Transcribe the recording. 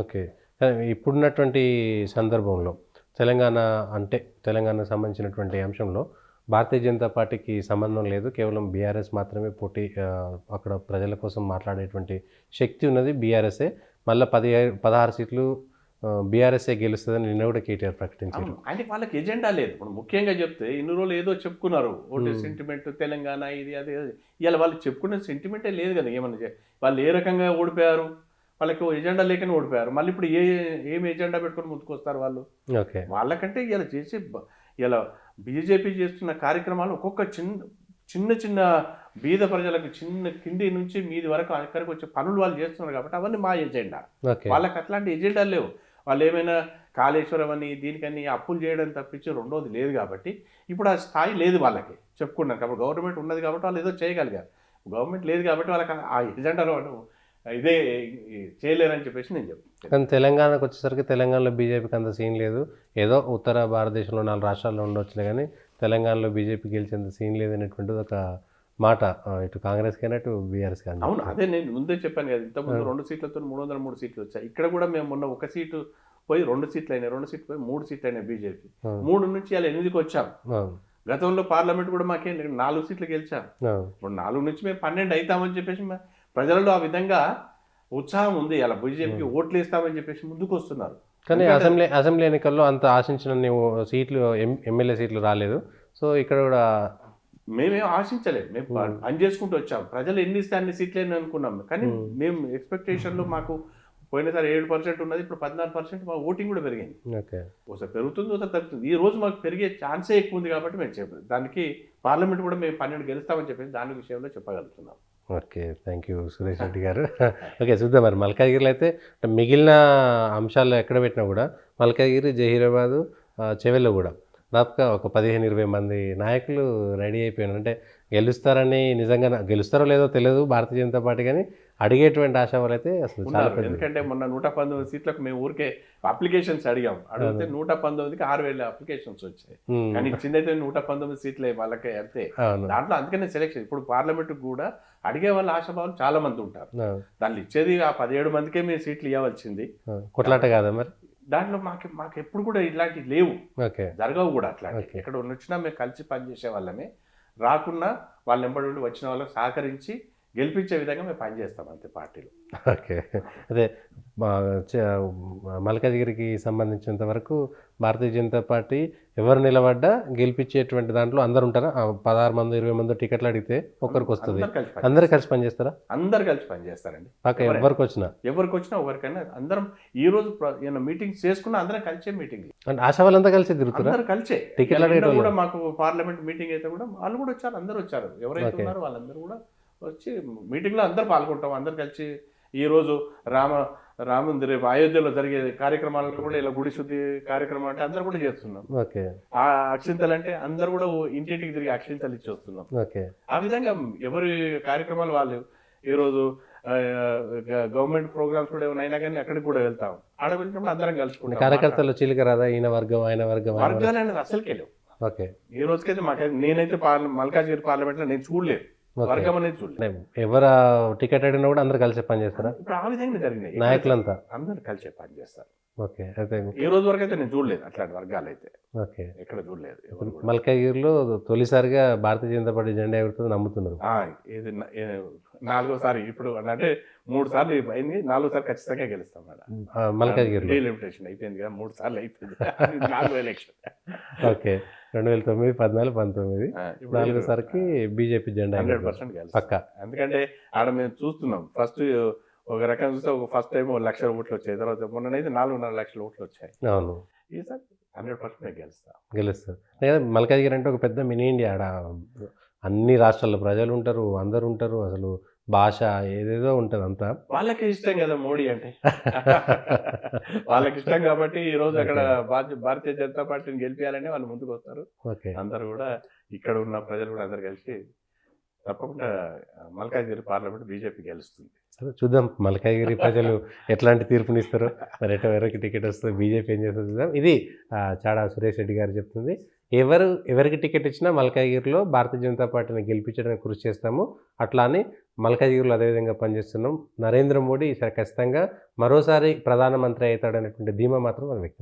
Okay. ఇప్పుడున్నటువంటి సందర్భంలో తెలంగాణ అంటే తెలంగాణకు సంబంధించినటువంటి అంశంలో భారతీయ జనతా పార్టీకి సంబంధం లేదు. కేవలం బీఆర్ఎస్ మాత్రమే పోటీ అక్కడ ప్రజల కోసం మాట్లాడేటువంటి శక్తి ఉన్నది బీఆర్ఎస్ఏ. మళ్ళా 16 సీట్లు బీఆర్ఎస్ఏ గెలుస్తదని నిన్న కూడా కేటీఆర్ ప్రకటించారు. అంటే వాళ్ళకి ఎజెండా లేదు. ఇప్పుడు ముఖ్యంగా చెప్తే ఇన్ని రోజులు ఏదో చెప్పుకున్నారు. ఓటు సెంటిమెంట్ తెలంగాణ ఇది అది ఇవాళ వాళ్ళు చెప్పుకునే సెంటిమెంటే లేదు కదా. ఏమన్నా వాళ్ళు ఏ రకంగా ఓడిపోయారు, వాళ్ళకి ఎజెండా లేకనే ఓడిపోయారు. మళ్ళీ ఇప్పుడు ఏం ఎజెండా పెట్టుకొని ముందుకొస్తారు వాళ్ళు? ఓకే. వాళ్ళకంటే ఇలా చేసి ఇలా బీజేపీ చేస్తున్న కార్యక్రమాలు ఒక్కొక్క చిన్న చిన్న బీద ప్రజలకు చిన్న కింది నుంచి మీది వరకు అక్కడికి వచ్చే పనులు వాళ్ళు చేస్తున్నారు కాబట్టి అవన్నీ మా ఎజెండా. వాళ్ళకి అట్లాంటి ఎజెండాలు లేవు. వాళ్ళు ఏమైనా కాళేశ్వరం అని దీనికని అప్పులు చేయడం తప్పించి రెండోది లేదు కాబట్టి ఇప్పుడు ఆ స్థాయి లేదు వాళ్ళకి. చెప్పుకున్నాను కాబట్టి గవర్నమెంట్ ఉన్నది కాబట్టి వాళ్ళు ఏదో చేయగలిగారు. గవర్నమెంట్ లేదు కాబట్టి వాళ్ళకి ఆ ఎజెండాలో ఇదే చేయలేరని చెప్పేసి నేను చెప్తాను. కానీ తెలంగాణకు వచ్చేసరికి తెలంగాణలో బీజేపీకి అంత సీన్ లేదు. ఏదో ఉత్తర భారతదేశంలో 4 రాష్ట్రాల్లో ఉండొచ్చులే కానీ తెలంగాణలో బీజేపీ గెలిచేంత సీన్ లేదనేటువంటిది ఒక మాట ఇటు కాంగ్రెస్ కానీ అటు బీఆర్ఎస్ కానీ. అవును, అదే నేను ముందే చెప్పాను కదా. ఇంతకుముందు 2 సీట్లతో 303 సీట్లు వచ్చాయి. ఇక్కడ కూడా మేము మొన్న 1 సీటు పోయి 2 సీట్లు అయినాయి, 2 సీట్లు పోయి 3 సీట్లు అయినాయి బీజేపీ. 3 నుంచి అలా 8కి వచ్చాం. గతంలో పార్లమెంట్ కూడా మాకేం 4 సీట్లు గెలిచాం. ఇప్పుడు 4 నుంచి మేము 12 అవుతామని చెప్పేసి ప్రజలలో ఆ విధంగా ఉత్సాహం ఉంది. అలా బీజేపీకి ఓట్లు వేస్తామని చెప్పేసి ముందుకు వస్తున్నారు. కానీ అసెంబ్లీ ఎన్నికల్లో అంత ఆశించిన సీట్లు ఎమ్మెల్యే సీట్లు రాలేదు. సో ఇక్కడ కూడా మేమేం ఆశించలేదు. మేము పని చేసుకుంటూ వచ్చాం. ప్రజలు ఎన్ని ఇస్తే అన్ని సీట్లేని అనుకున్నాం. కానీ మేము ఎక్స్పెక్టేషన్లో మాకు పోయినసారి 7% ఉన్నది, ఇప్పుడు 14% మా ఓటింగ్ కూడా పెరిగింది. ఒకసారి పెరుగుతుంది, ఒకసారి తగ్గుతుంది. ఈ రోజు మాకు పెరిగే ఛాన్సే ఎక్కువ ఉంది కాబట్టి మేము చెప్పాలి. దానికి పార్లమెంట్ కూడా మేము 12 గెలుస్తామని చెప్పేసి దాని విషయంలో చెప్పగలుగుతున్నాం. Okay, thank you Suresh Reddy garu. Okay, చూద్దాం మరి మల్కాజ్గిరిలో అయితే మిగిలిన అంశాలు ఎక్కడ పెట్టినా కూడా మల్కాజ్గిరి, జహీరాబాదు, చెవెల్లో కూడా దాదాపుగా ఒక 15-20 మంది నాయకులు రెడీ అయిపోయినారు. అంటే గెలుస్తారని నిజంగా గెలుస్తారో లేదో తెలియదు భారతీయ జనతా పార్టీ, కానీ అడిగేటువంటి ఆశావాళ్ళు అయితే అసలు చాలా పెద్ద. ఎందుకంటే మొన్న 119 సీట్లకు మేము ఊరికే అప్లికేషన్స్ అడిగితే 119కి 6,000 అప్లికేషన్స్ వచ్చాయి. కానీ ఇచ్చిందైతే 119 సీట్లే వాళ్ళకే అంతే. దాంట్లో అందుకనే సెలెక్షన్. ఇప్పుడు పార్లమెంట్ కూడా అడిగే వాళ్ళ ఆశాభావాలు చాలా మంది ఉంటారు. దాంట్లో ఇచ్చేది ఆ 17 మందికే మేము సీట్లు ఇవ్వాల్సింది. కొట్లాట కాదా మరి? దాంట్లో మాకు ఎప్పుడు కూడా ఇలాంటివి లేవు, జరగవు కూడా అట్లాంటి. ఎక్కడ వచ్చినా మేము కలిసి పనిచేసే వాళ్ళమే. రాకున్నా వాళ్ళు ఎంబడి వచ్చిన వాళ్ళకి సహకరించి గెలిపించే విధంగా మేము పనిచేస్తాం అంతే పార్టీలు. ఓకే, అదే మల్కాజ్గిరికి సంబంధించినంత వరకు భారతీయ జనతా పార్టీ ఎవరు నిలబడ్డా గెలిపించేటువంటి దాంట్లో అందరు ఉంటారా? 16 మంది 20 మంది టికెట్లు అడిగితే ఒక్కరికి వస్తుంది. అందరు కలిసి పనిచేస్తారా? అందరు కలిసి పనిచేస్తారండి. ఎవరికి వచ్చినా ఎవరికైనా అందరం ఈ రోజు మీటింగ్ చేసుకున్నా అందరం కలిసే మీటింగ్. అంటే ఆశా వాళ్ళంతా కలిసి తిరుగుతారు. అందరు కలిసే టికెట్లు అడిగితే కూడా మాకు పార్లమెంట్ మీటింగ్ అయితే కూడా వాళ్ళు కూడా వచ్చారు. అందరూ వచ్చారు. ఎవరైతే ఉన్నారో వాళ్ళందరూ కూడా వచ్చి మీటింగ్లో అందరు పాల్గొంటాం. అందరు కలిసి ఈరోజు రామంది రేపు అయోధ్యలో జరిగే కార్యక్రమాలను కూడా ఇలా గుడి శుద్ధి కార్యక్రమం అంటే అందరు కూడా చేస్తున్నాం. ఆ అక్షింతలు అంటే అందరు కూడా ఇంటింటికి తిరిగి అక్షింతలు ఇచ్చి వస్తున్నాం. ఆ విధంగా ఎవరి కార్యక్రమాలు వాళ్ళు. ఈరోజు గవర్నమెంట్ ప్రోగ్రామ్స్ కూడా ఏమైనా కానీ అక్కడికి కూడా వెళ్తాం. ఆడ వెళ్ళినప్పుడు అందరం కలుసుకుంటాం. కార్యకర్తలు చీలిక రాదా? ఈయన వర్గం ఆయన వర్గం వర్గాలు అనేది అసలుకే లేవు. ఈ రోజుకైతే నేనైతే మల్కాజ్గిరి పార్లమెంట్ లో నేను చూడలేదు. ఎవరు టికెట్ అడిగినా కూడా అందరు కలిసి పని చేస్తారా? ఇప్పుడు ఆ విధంగా జరిగినాయి. నాయకులంతా అందరు కలిసి పని చేస్తారు. ఓకే, అయితే ఈ రోజు వరకు అయితే నేను చూడలేదు అట్లాంటి వర్గాలు అయితే. ఓకే, ఎక్కడ చూడలేదు. మల్కాజ్గిరిలో తొలిసారిగా భారతీయ జనతా పార్టీ జెండా ఎగురుతుంది నమ్ముతున్నారు. ఇది 4వసారి. ఇప్పుడు అంటే 3 సార్లు అయింది, 4వసారి ఖచ్చితంగా గెలుస్తాం మేడం. మల్కాజ్గిరి డీలిమిటేషన్ అయిపోయింది కదా, 3 సార్లు అయిపోయింది. 4 ఎలక్షన్. ఓకే, 2009, 14, 19 4సారికి బీజేపీ జెండా 100% పక్కా. ఎందుకంటే ఆడ మేము చూస్తున్నాం. ఫస్ట్ ఒక రకం చూస్తే ఫస్ట్ టైం 1,00,000 ఓట్లు వచ్చాయి. తర్వాత మొన్ననైతే 4.5 లక్షల ఓట్లు వచ్చాయి. అవును, ఈసారి 100% గెలుస్తారు. మల్కాజ్గిరి అంటే ఒక పెద్ద మినీ ఇండియా. ఆడ అన్ని రాష్ట్రాల ప్రజలు ఉంటారు, అందరు ఉంటారు. అసలు భాష ఏదేదో ఉంటుంది అంతా. వాళ్ళకి ఇష్టం కదా మోడీ అంటే. వాళ్ళకి ఇష్టం కాబట్టి ఈ రోజు అక్కడ భారతీయ జనతా పార్టీని గెలిపించాలని వాళ్ళు ముందుకు వస్తారు. అందరు కూడా ఇక్కడ ఉన్న ప్రజలు కూడా అందరు కలిసి తప్పకుండా మల్కాజ్గిరి పార్లమెంట్ బీజేపీ గెలుస్తుంది. చూద్దాం మల్కాజ్గిరి ప్రజలు ఎట్లాంటి తీర్పునిస్తారో. మరి ఎవరికి టికెట్ వస్తుందో, బీజేపీ ఏం చేస్తుందో చూద్దాం. ఇది చాడా సురేష్ రెడ్డి గారు చెప్తుంది. ఎవరికి టికెట్ ఇచ్చినా మల్కాజ్గిరిలో భారతీయ జనతా పార్టీని గెలిపించడానికి కృషి చేస్తాము. అట్లా అని మల్కాజ్గిరిలో అదేవిధంగా పనిచేస్తున్నాం. నరేంద్ర మోడీ ఈసారి ఖచ్చితంగా మరోసారి ప్రధానమంత్రి అవుతాడనేటువంటి ధీమా మాత్రం మనం వ్యక్తం చేస్తాం.